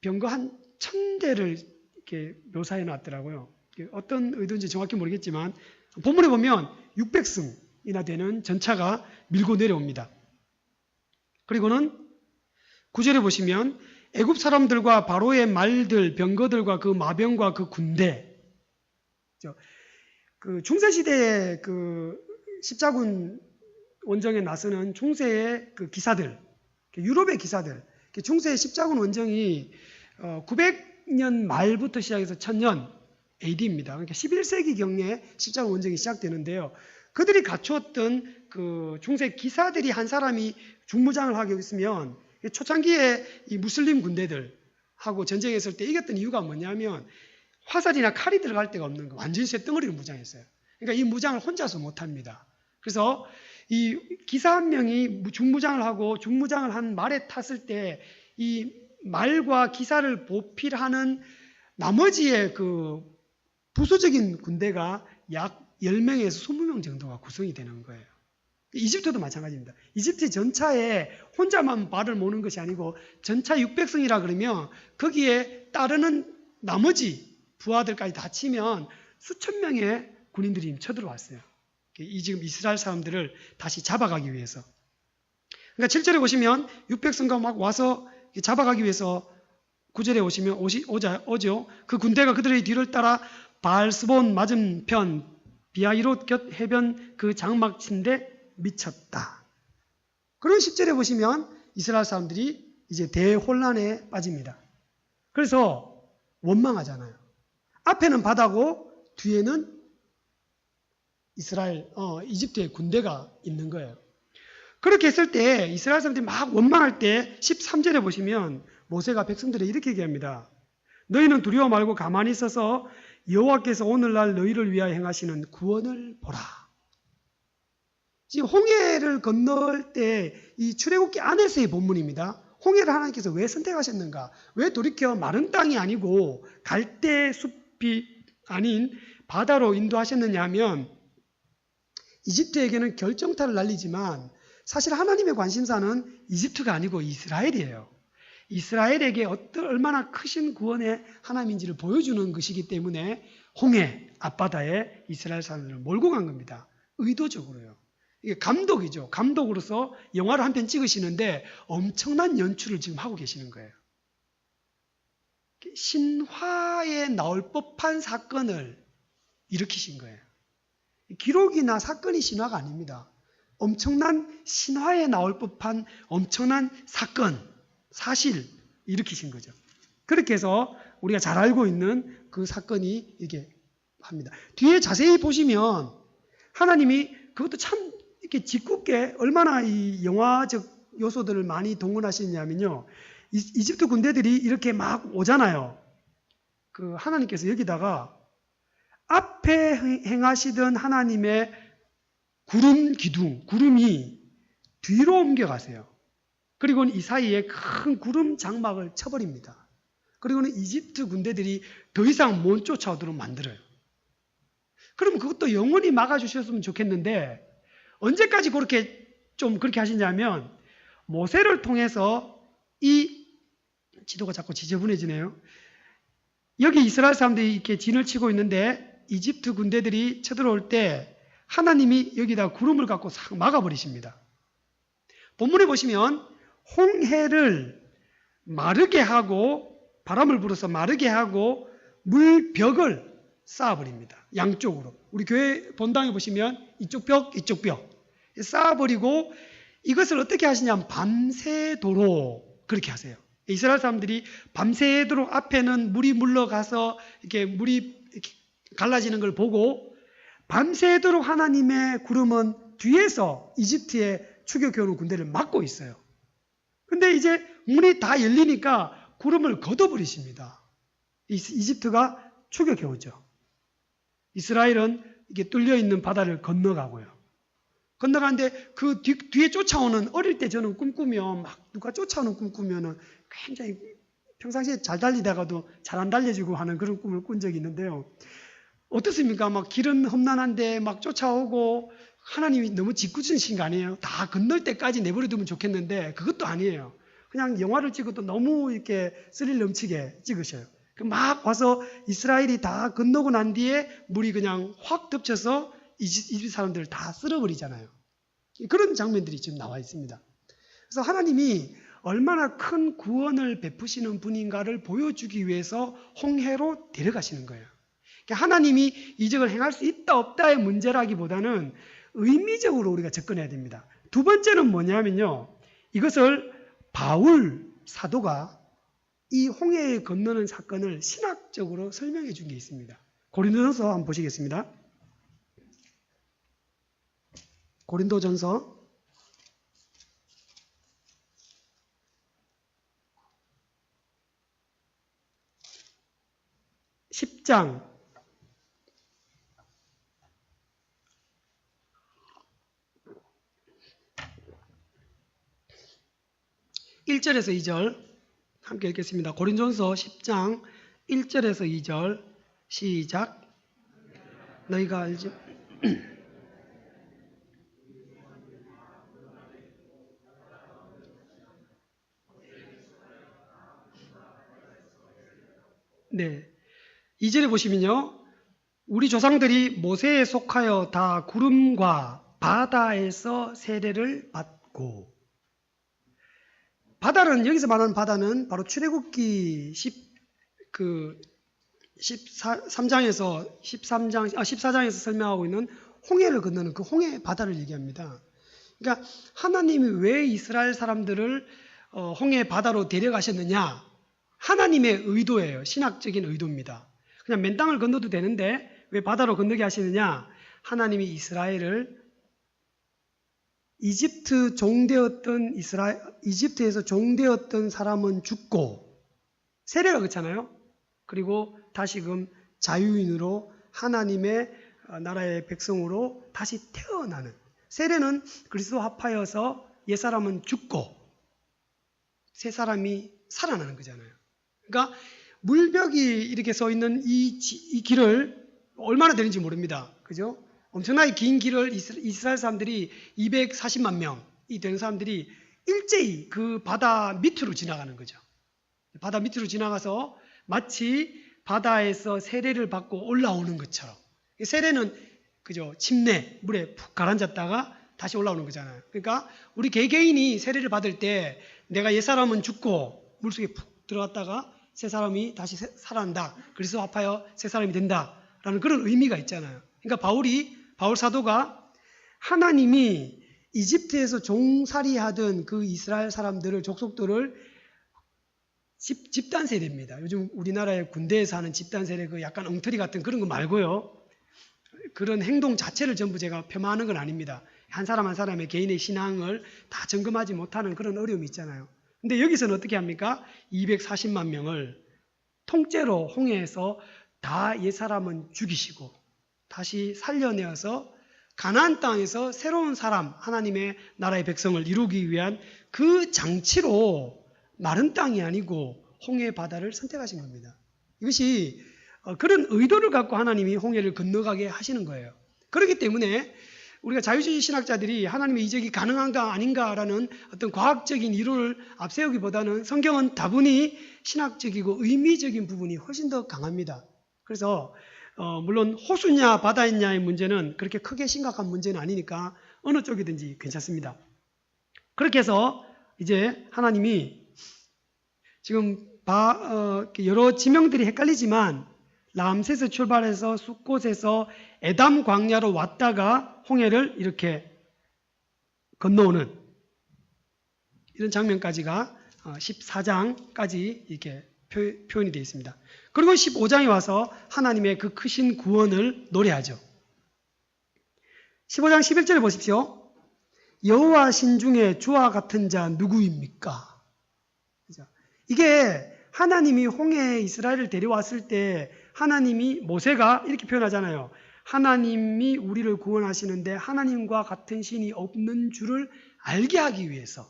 병거 한 1000대를 이렇게 묘사해 놨더라고요. 어떤 의도인지 정확히 모르겠지만 본문에 보면 600승이나 되는 전차가 밀고 내려옵니다. 그리고는 9절에 보시면 애굽 사람들과 바로의 말들, 병거들과 그 마병과 그 군대, 그 중세시대의 그 십자군 원정에 나서는 중세의 그 기사들, 유럽의 기사들, 중세의 십자군 원정이 900년 말부터 시작해서 1000년 AD입니다. 그러니까 11세기 경에 십자군 원정이 시작되는데요. 그들이 갖추었던 그 중세 기사들이 한 사람이 중무장을 하게 있으면 초창기에 이 무슬림 군대들하고 전쟁했을 때 이겼던 이유가 뭐냐면 화살이나 칼이 들어갈 데가 없는 거, 완전히 쇳덩어리로 무장했어요. 그러니까 이 무장을 혼자서 못합니다. 그래서 이 기사 한 명이 중무장을 하고 중무장을 한 말에 탔을 때 이 말과 기사를 보필하는 나머지의 그 부수적인 군대가 약 10명에서 20명 정도가 구성이 되는 거예요. 이집트도 마찬가지입니다. 이집트 전차에 혼자만 발을 모는 것이 아니고 전차 600승이라 그러면 거기에 따르는 나머지 부하들까지 다 치면 수천 명의 군인들이 쳐들어왔어요. 지금 이스라엘 사람들을 다시 잡아가기 위해서. 그러니까 7절에 보시면 600승가 막 와서 잡아가기 위해서 9절에 오시면 오죠. 그 군대가 그들의 뒤를 따라 바알스본 맞은편 비아이롯 곁 해변 그 장막친데 미쳤다. 그런 10절에 보시면 이스라엘 사람들이 이제 대혼란에 빠집니다. 그래서 원망하잖아요. 앞에는 바다고 뒤에는 이집트의 군대가 있는 거예요. 그렇게 했을 때 이스라엘 사람들이 막 원망할 때 13절에 보시면 모세가 백성들에 이렇게 얘기합니다. 너희는 두려워 말고 가만히 있어서 여호와께서 오늘날 너희를 위하여 행하시는 구원을 보라. 지금 홍해를 건널 때 이 출애굽기 안에서의 본문입니다. 홍해를 하나님께서 왜 선택하셨는가? 왜 돌이켜 마른 땅이 아니고 갈대 숲이 아닌 바다로 인도하셨느냐 하면 이집트에게는 결정타를 날리지만 사실 하나님의 관심사는 이집트가 아니고 이스라엘이에요. 이스라엘에게 얼마나 크신 구원의 하나님인지를 보여주는 것이기 때문에 홍해 앞바다에 이스라엘 사람들을 몰고 간 겁니다. 의도적으로요. 이게 감독이죠. 감독으로서 영화를 한 편 찍으시는데 엄청난 연출을 지금 하고 계시는 거예요. 신화에 나올 법한 사건을 일으키신 거예요. 기록이나 사건이 신화가 아닙니다. 엄청난 신화에 나올 법한 엄청난 사건, 사실 일으키신 거죠. 그렇게 해서 우리가 잘 알고 있는 그 사건이 이게 합니다. 뒤에 자세히 보시면 하나님이 그것도 참 이렇게 짓궂게 얼마나 이 영화적 요소들을 많이 동원하시냐면요. 이집트 군대들이 이렇게 막 오잖아요. 그 하나님께서 여기다가 앞에 행하시던 하나님의 구름 기둥, 구름이 뒤로 옮겨가세요. 그리고는 이 사이에 큰 구름 장막을 쳐버립니다. 그리고는 이집트 군대들이 더 이상 못 쫓아오도록 만들어요. 그럼 그것도 영원히 막아주셨으면 좋겠는데 언제까지 그렇게 하시냐면 모세를 통해서 이 지도가 자꾸 지저분해지네요. 여기 이스라엘 사람들이 이렇게 진을 치고 있는데 이집트 군대들이 쳐들어올 때 하나님이 여기다 구름을 갖고 싹 막아버리십니다. 본문에 보시면 홍해를 마르게 하고 바람을 불어서 마르게 하고 물벽을 쌓아버립니다. 양쪽으로. 우리 교회 본당에 보시면 이쪽 벽, 이쪽 벽 쌓아버리고 이것을 어떻게 하시냐면 밤새도록 그렇게 하세요. 이스라엘 사람들이 밤새도록 앞에는 물이 물러가서 이렇게 물이 이렇게 갈라지는 걸 보고 밤새도록 하나님의 구름은 뒤에서 이집트의 추격해오는 군대를 막고 있어요. 근데 이제 문이 다 열리니까 구름을 걷어버리십니다. 이집트가 추격해오죠. 이스라엘은 이게 뚫려있는 바다를 건너가고요. 건너가는데 그 뒤에 쫓아오는, 어릴 때 저는 꿈꾸면 막 누가 쫓아오는 꿈 꾸면은 굉장히 평상시에 잘 달리다가도 잘 안 달려지고 하는 그런 꿈을 꾼 적이 있는데요. 어떻습니까? 막 길은 험난한데 막 쫓아오고 하나님이 너무 짓궂으신 거 아니에요? 다 건널 때까지 내버려두면 좋겠는데 그것도 아니에요. 그냥 영화를 찍어도 너무 이렇게 스릴 넘치게 찍으셔요. 막 와서 이스라엘이 다 건너고 난 뒤에 물이 그냥 확 덮쳐서 이집트 사람들을 다 쓸어버리잖아요. 그런 장면들이 지금 나와 있습니다. 그래서 하나님이 얼마나 큰 구원을 베푸시는 분인가를 보여주기 위해서 홍해로 데려가시는 거예요. 그러니까 하나님이 이적을 행할 수 있다 없다의 문제라기보다는 의미적으로 우리가 접근해야 됩니다. 두 번째는 뭐냐면요. 이것을 바울 사도가 이 홍해에 건너는 사건을 신학적으로 설명해 준 게 있습니다. 고린도전서 한번 보시겠습니다. 고린도전서 10장 1절에서 2절 함께 읽겠습니다. 고린도전서 10장 1절에서 2절 시작. 너희가 알지? 네. 2절에 보시면요. 우리 조상들이 모세에 속하여 다 구름과 바다에서 세례를 받고, 바다는 여기서 말하는 바다는 바로 출애굽기 13장에서 14장에서 설명하고 있는 홍해를 건너는 그 홍해 바다를 얘기합니다. 그러니까 하나님이 왜 이스라엘 사람들을 홍해 바다로 데려가셨느냐? 하나님의 의도예요. 신학적인 의도입니다. 그냥 맨 땅을 건너도 되는데 왜 바다로 건너게 하시느냐? 하나님이 이스라엘을 이집트에서 종되었던 사람은 죽고, 세례가 그렇잖아요. 그리고 다시금 자유인으로 하나님의 나라의 백성으로 다시 태어나는, 세례는 그리스도 합하여서 옛사람은 죽고 새 사람이 살아나는 거잖아요. 그러니까 물벽이 이렇게 서 있는 이 길을 얼마나 되는지 모릅니다. 그죠? 엄청나게 긴 길을 이스라엘 사람들이 240만 명이 되는 사람들이 일제히 그 바다 밑으로 지나가는 거죠. 바다 밑으로 지나가서 마치 바다에서 세례를 받고 올라오는 것처럼. 세례는 그죠? 침례, 물에 푹 가라앉았다가 다시 올라오는 거잖아요. 그러니까 우리 개개인이 세례를 받을 때 내가 옛사람은 죽고 물속에 푹 들어갔다가 새 사람이 다시 살아난다. 그리스도 합하여 새 사람이 된다라는 그런 의미가 있잖아요. 그러니까 바울 사도가 하나님이 이집트에서 종살이하던 그 이스라엘 사람들을, 족속들을 집단 세례입니다. 요즘 우리나라의 군대에서 하는 집단 세례, 그 약간 엉터리 같은 그런 거 말고요. 그런 행동 자체를 전부 제가 폄하하는 건 아닙니다. 한 사람 한 사람의 개인의 신앙을 다 점검하지 못하는 그런 어려움이 있잖아요. 근데 여기서는 어떻게 합니까? 240만 명을 통째로 홍해에서 다 옛사람은 죽이시고 다시 살려내어서 가나안 땅에서 새로운 사람, 하나님의 나라의 백성을 이루기 위한 그 장치로 마른 땅이 아니고 홍해 바다를 선택하신 겁니다. 이것이 그런 의도를 갖고 하나님이 홍해를 건너가게 하시는 거예요. 그렇기 때문에 우리가 자유주의 신학자들이 하나님의 이적이 가능한가 아닌가라는 어떤 과학적인 이론을 앞세우기보다는 성경은 다분히 신학적이고 의미적인 부분이 훨씬 더 강합니다. 그래서 물론 호수냐 바다였냐의 문제는 그렇게 크게 심각한 문제는 아니니까 어느 쪽이든지 괜찮습니다. 그렇게 해서 이제 하나님이 지금 여러 지명들이 헷갈리지만 람셋에서 출발해서 숫곳에서 에담 광야로 왔다가 홍해를 이렇게 건너오는 이런 장면까지가 14장까지 이렇게 표현이 되어 있습니다. 그리고 15장에 와서 하나님의 그 크신 구원을 노래하죠. 15장 11절에 보십시오. 여호와 신중에 주와 같은 자 누구입니까? 이게 하나님이 홍해에 이스라엘을 데려왔을 때 하나님이, 모세가 이렇게 표현하잖아요. 하나님이 우리를 구원하시는데 하나님과 같은 신이 없는 줄을 알게 하기 위해서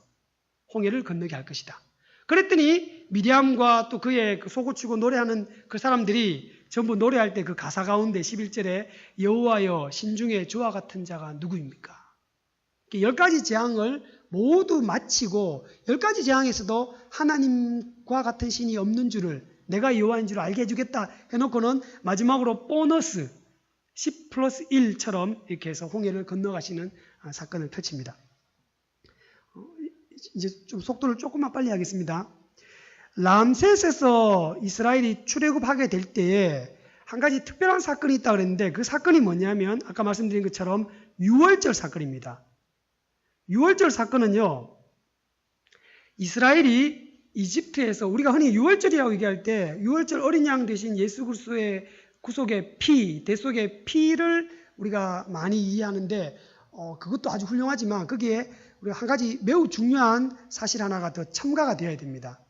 홍해를 건너게 할 것이다. 그랬더니 미디암과 또 그의 소고치고 노래하는 그 사람들이 전부 노래할 때 그 가사 가운데 11절에 여호와여 신중에 주와 같은 자가 누구입니까? 10가지 재앙을 모두 마치고 10가지 재앙에서도 하나님과 같은 신이 없는 줄을, 내가 여호와인 줄 알게 해주겠다 해놓고는 마지막으로 보너스 10+1처럼 이렇게 해서 홍해를 건너가시는 사건을 펼칩니다. 이제 좀 속도를 조금만 빨리 하겠습니다. 람셋에서 이스라엘이 출애굽하게 될 때에 한 가지 특별한 사건이 있다고 그랬는데 그 사건이 뭐냐면 아까 말씀드린 것처럼 유월절 사건입니다. 유월절 사건은요, 이스라엘이 이집트에서 우리가 흔히 유월절이라고 얘기할 때 유월절 어린 양 대신 예수 그리스도의 구속의 피, 대속의 피를 우리가 많이 이해하는데 그것도 아주 훌륭하지만 거기에 우리가 한 가지 매우 중요한 사실 하나가 더 첨가가 되어야 됩니다.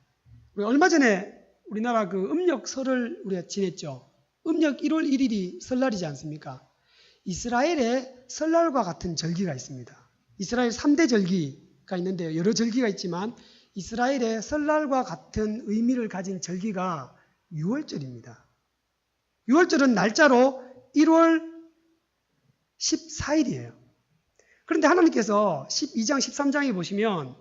우리 얼마 전에 우리나라 그 음력설을 우리가 지냈죠. 음력 1월 1일이 설날이지 않습니까? 이스라엘의 설날과 같은 절기가 있습니다. 이스라엘 3대 절기가 있는데요. 여러 절기가 있지만 이스라엘의 설날과 같은 의미를 가진 절기가 유월절입니다. 유월절은 날짜로 1월 14일이에요. 그런데 하나님께서 12장, 13장에 보시면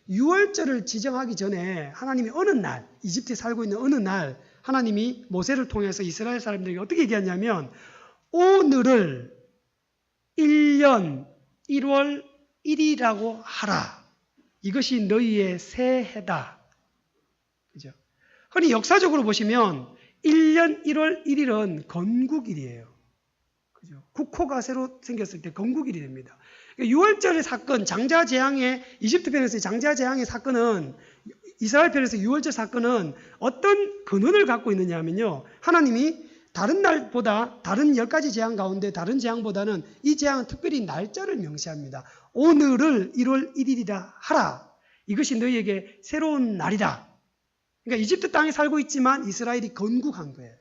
유월절을 지정하기 전에 하나님이 어느 날, 이집트에 살고 있는 어느 날 하나님이 모세를 통해서 이스라엘 사람들에게 어떻게 얘기하냐면 오늘을 1년 1월 1일이라고 하라. 이것이 너희의 새해다. 그죠? 흔히 역사적으로 보시면 1년 1월 1일은 건국일이에요. 그죠? 국호가 새로 생겼을 때 건국일이 됩니다. 유월절의 사건, 장자재앙의 이집트 편에서의 장자재앙의 사건은 이스라엘 편에서 유월절 사건은 어떤 근원을 갖고 있느냐 하면요. 하나님이 다른 날보다 다른 10가지 재앙 가운데 다른 재앙보다는 이 재앙은 특별히 날짜를 명시합니다. 오늘을 1월 1일이라 하라. 이것이 너희에게 새로운 날이다. 그러니까 이집트 땅에 살고 있지만 이스라엘이 건국한 거예요.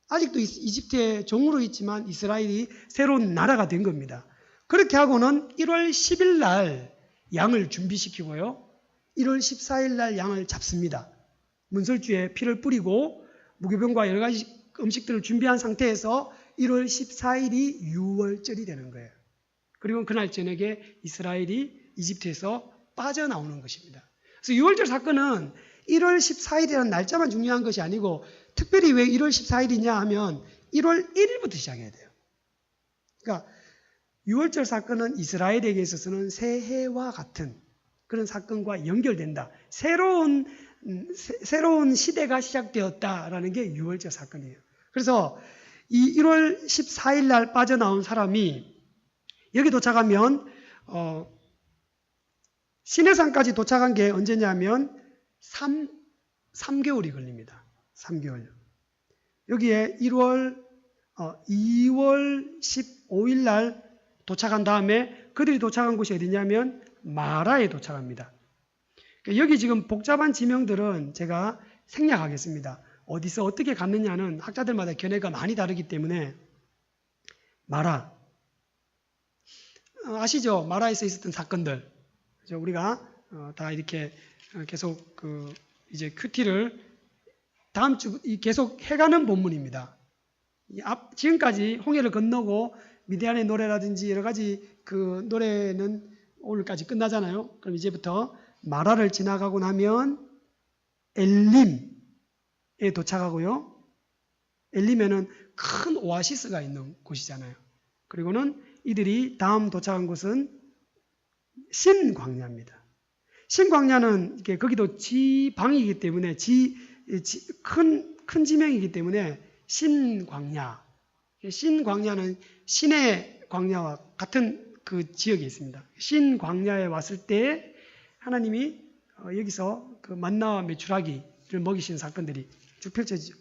아직도 이집트의 종으로 있지만 이스라엘이 새로운 나라가 된 겁니다. 그렇게 하고는 1월 10일 날 양을 준비시키고요. 1월 14일 날 양을 잡습니다. 문설주에 피를 뿌리고 무교병과 여러 가지 음식들을 준비한 상태에서 1월 14일이 유월절이 되는 거예요. 그리고 그날 저녁에 이스라엘이 이집트에서 빠져나오는 것입니다. 그래서 유월절 사건은 1월 14일이라는 날짜만 중요한 것이 아니고 특별히 왜 1월 14일이냐 하면 1월 1일부터 시작해야 돼요. 그러니까 유월절 사건은 이스라엘에게 있어서는 새해와 같은 그런 사건과 연결된다. 새로운 시대가 시작되었다라는 게 유월절 사건이에요. 그래서 이 1월 14일 날 빠져나온 사람이 여기 도착하면 시내산까지 도착한 게 언제냐면 3개월이 걸립니다. 3개월. 여기에 2월 15일 날 도착한 다음에 그들이 도착한 곳이 어디냐면 마라에 도착합니다. 여기 지금 복잡한 지명들은 제가 생략하겠습니다. 어디서 어떻게 갔느냐는 학자들마다 견해가 많이 다르기 때문에 마라. 아시죠? 마라에서 있었던 사건들. 우리가 다 이렇게 계속 이제 큐티를 다음 주 계속 해가는 본문입니다. 지금까지 홍해를 건너고 미디안의 노래라든지 여러 가지 그 노래는 오늘까지 끝나잖아요. 그럼 이제부터 마라를 지나가고 나면 엘림에 도착하고요. 엘림에는 큰 오아시스가 있는 곳이잖아요. 그리고는 이들이 다음 도착한 곳은 신광야입니다. 신광야는 이게 거기도 지방이기 때문에 큰 지명이기 때문에 신광야. 신광야는 신의 광야와 같은 그 지역에 있습니다. 신광야에 왔을 때 하나님이 여기서 그 만나와 메추라기를 먹이신 사건들이 쭉 펼쳐지죠.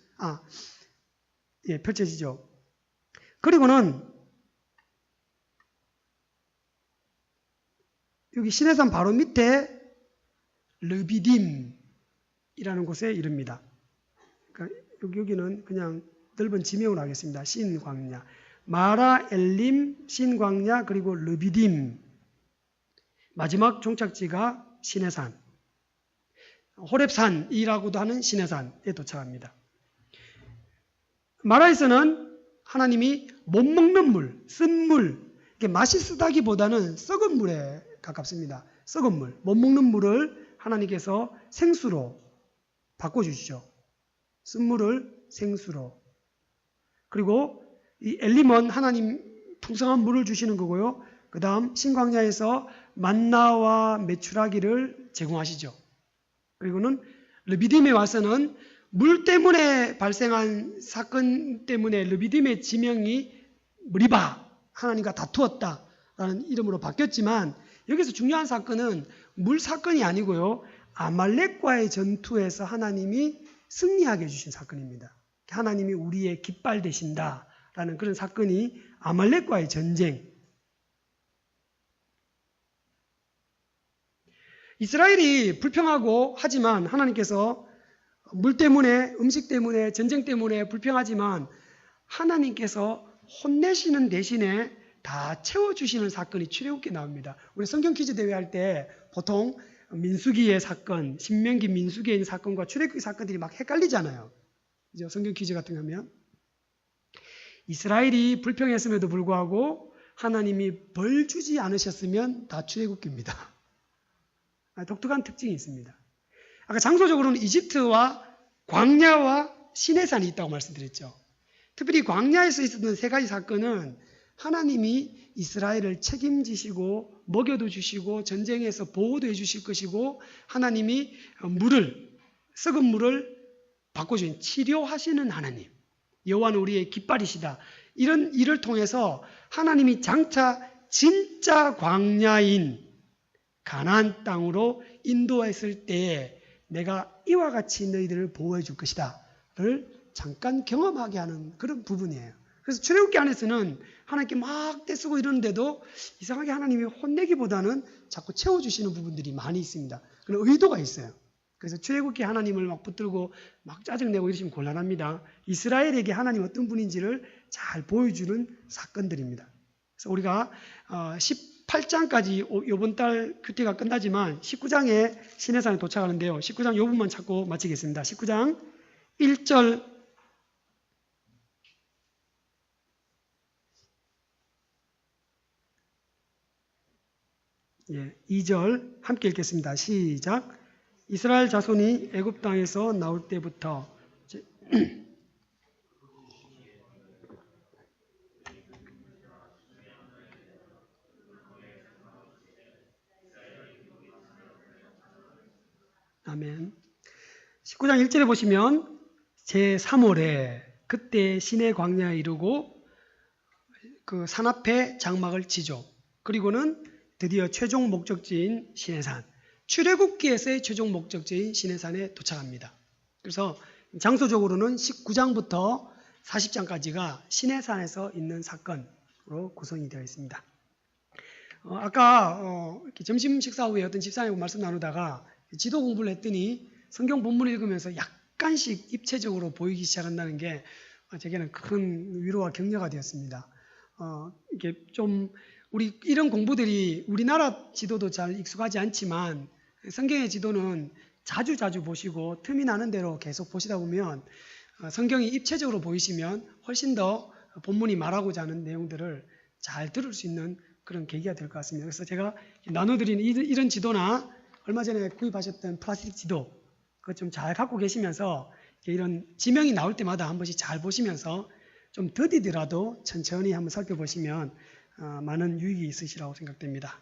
펼쳐지죠. 그리고는 여기 시내산 바로 밑에 르비딤이라는 곳에 이릅니다. 그러니까 여기는 그냥 넓은 지명으로 하겠습니다. 신광야. 마라, 엘림, 신광야, 그리고 르비딤. 마지막 종착지가 시내산. 호렙산이라고도 하는 시내산에 도착합니다. 마라에서는 하나님이 못 먹는 물, 쓴 물, 맛이 쓰다기보다는 썩은 물에 가깝습니다. 썩은 물, 못 먹는 물을 하나님께서 생수로 바꿔주시죠. 쓴 물을 생수로. 그리고 이 엘림은 하나님 풍성한 물을 주시는 거고요. 그 다음 신광야에서 만나와 메추라기를 제공하시죠. 그리고는 르비딤에 와서는 물 때문에 발생한 사건 때문에 르비딤의 지명이 무리바, 하나님과 다투었다라는 이름으로 바뀌었지만 여기서 중요한 사건은 물 사건이 아니고요. 아말렉과의 전투에서 하나님이 승리하게 해주신 사건입니다. 하나님이 우리의 깃발 되신다라는 그런 사건이 아말렉과의 전쟁. 이스라엘이 불평하고 하지만 하나님께서 물 때문에, 음식 때문에, 전쟁 때문에 불평하지만 하나님께서 혼내시는 대신에 다 채워주시는 사건이 출애굽기에 나옵니다. 우리 성경 퀴즈 대회 할 때 보통 민수기의 사건, 신명기 민수기에 있는 사건과 출애굽기 사건들이 막 헷갈리잖아요. 그죠? 성경 퀴즈 같은 거 하면. 이스라엘이 불평했음에도 불구하고 하나님이 벌 주지 않으셨으면 다 출애굽기입니다. 독특한 특징이 있습니다. 아까 장소적으로는 이집트와 광야와 시내산이 있다고 말씀드렸죠. 특별히 광야에서 있었던 세 가지 사건은 하나님이 이스라엘을 책임지시고 먹여도 주시고 전쟁에서 보호도 해주실 것이고 하나님이 썩은 물을 바꿔주신 치료하시는 하나님, 여호와는 우리의 깃발이시다. 이런 일을 통해서 하나님이 장차 진짜 광야인 가나안 땅으로 인도했을 때에 내가 이와 같이 너희들을 보호해 줄 것이다를 잠깐 경험하게 하는 그런 부분이에요. 그래서 출애굽기 안에서는 하나님께 막 떼쓰고 이러는데도 이상하게 하나님이 혼내기보다는 자꾸 채워주시는 부분들이 많이 있습니다. 그런 의도가 있어요. 그래서 출애굽기 하나님을 막 붙들고 막 짜증내고 이러시면 곤란합니다. 이스라엘에게 하나님 어떤 분인지를 잘 보여주는 사건들입니다. 그래서 우리가 18장까지 이번 달 큐티가 끝나지만 19장에 시내산에 도착하는데요. 19장 이 부분만 찾고 마치겠습니다. 19장 1절 2절 함께 읽겠습니다. 시작. 이스라엘 자손이 애굽 땅에서 나올 때부터 아멘. 19장 1절에 보시면 제3월에 그때 시내 광야에 이르고 그 산 앞에 장막을 치죠. 그리고는 드디어 최종 목적지인 시내산, 출애굽기에서의 최종 목적지인 시내산에 도착합니다. 그래서 장소적으로는 19장부터 40장까지가 시내산에서 있는 사건으로 구성이 되어 있습니다. 아까 점심 식사 후에 어떤 집사님하고 말씀 나누다가 지도 공부를 했더니 성경 본문을 읽으면서 약간씩 입체적으로 보이기 시작한다는 게 제게는 큰 위로와 격려가 되었습니다. 이게 좀 우리 이런 공부들이 우리나라 지도도 잘 익숙하지 않지만 성경의 지도는 자주 보시고 틈이 나는 대로 계속 보시다 보면 성경이 입체적으로 보이시면 훨씬 더 본문이 말하고자 하는 내용들을 잘 들을 수 있는 그런 계기가 될 것 같습니다. 그래서 제가 나눠드리는 이런 지도나 얼마 전에 구입하셨던 플라스틱 지도 그것 좀 잘 갖고 계시면서 이런 지명이 나올 때마다 한 번씩 잘 보시면서 좀 더디더라도 천천히 한번 살펴보시면 많은 유익이 있으시라고 생각됩니다.